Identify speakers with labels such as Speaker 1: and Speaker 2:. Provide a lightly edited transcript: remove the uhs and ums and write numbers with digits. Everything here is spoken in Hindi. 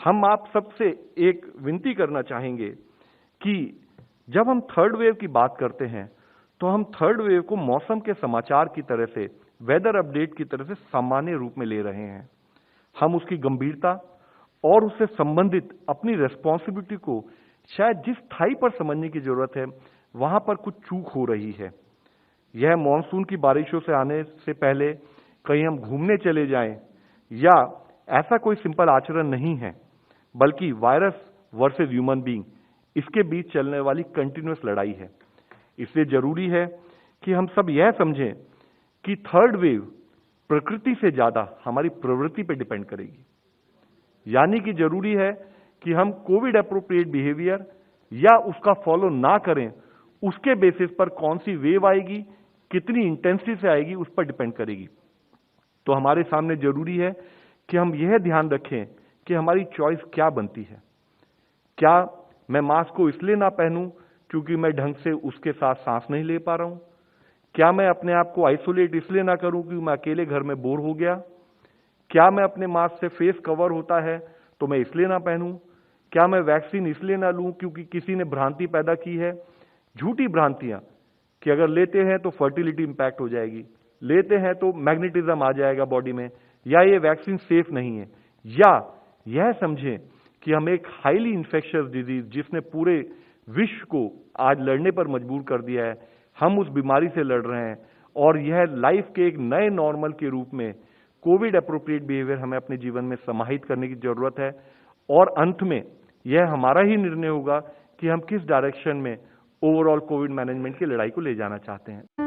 Speaker 1: हम आप सबसे एक विनती करना चाहेंगे कि जब हम थर्ड वेव की बात करते हैं तो हम थर्ड वेव को मौसम के समाचार की तरह से, वेदर अपडेट की तरह से सामान्य रूप में ले रहे हैं। हम उसकी गंभीरता और उससे संबंधित अपनी रेस्पॉन्सिबिलिटी को शायद जिस स्थाई पर समझने की जरूरत है, वहां पर कुछ चूक हो रही है। यह मॉनसून की बारिशों से आने से पहले कहीं हम घूमने चले जाएं, या ऐसा कोई सिंपल आचरण नहीं है, बल्कि वायरस वर्सेस ह्यूमन बीइंग, इसके बीच चलने वाली कंटिन्यूअस लड़ाई है। इसलिए जरूरी है कि हम सब यह समझें कि थर्ड वेव प्रकृति से ज्यादा हमारी प्रवृत्ति पर डिपेंड करेगी। यानी कि जरूरी है कि हम कोविड एप्रोप्रिएट बिहेवियर या उसका फॉलो ना करें, उसके बेसिस पर कौन सी वेव आएगी, कितनी इंटेंसिटी से आएगी, उस पर डिपेंड करेगी। तो हमारे सामने जरूरी है कि हम यह ध्यान रखें कि हमारी चॉइस क्या बनती है। क्या मैं मास्क को इसलिए ना पहनूं क्योंकि मैं ढंग से उसके साथ सांस नहीं ले पा रहा हूं? क्या मैं अपने आप को आइसोलेट इसलिए ना करूं क्योंकि मैं अकेले घर में बोर हो गया? क्या मैं अपने मास्क से फेस कवर होता है तो मैं इसलिए ना पहनूं? क्या मैं वैक्सीन इसलिए ना लूं क्योंकि किसी ने भ्रांति पैदा की है, झूठी भ्रांतियां, कि अगर लेते हैं तो फर्टिलिटी इंपैक्ट हो जाएगी, लेते हैं तो मैग्नेटिज्म आ जाएगा बॉडी में, या ये वैक्सीन सेफ नहीं है, या यह समझें कि हम एक हाईली इन्फेक्शियस डिजीज जिसने पूरे विश्व को आज लड़ने पर मजबूर कर दिया है, हम उस बीमारी से लड़ रहे हैं, और यह लाइफ के एक नए नॉर्मल के रूप में कोविड एप्रोप्रिएट बिहेवियर हमें अपने जीवन में समाहित करने की जरूरत है। और अंत में यह हमारा ही निर्णय होगा कि हम किस डायरेक्शन में ओवरऑल कोविड मैनेजमेंट की लड़ाई को ले जाना चाहते हैं।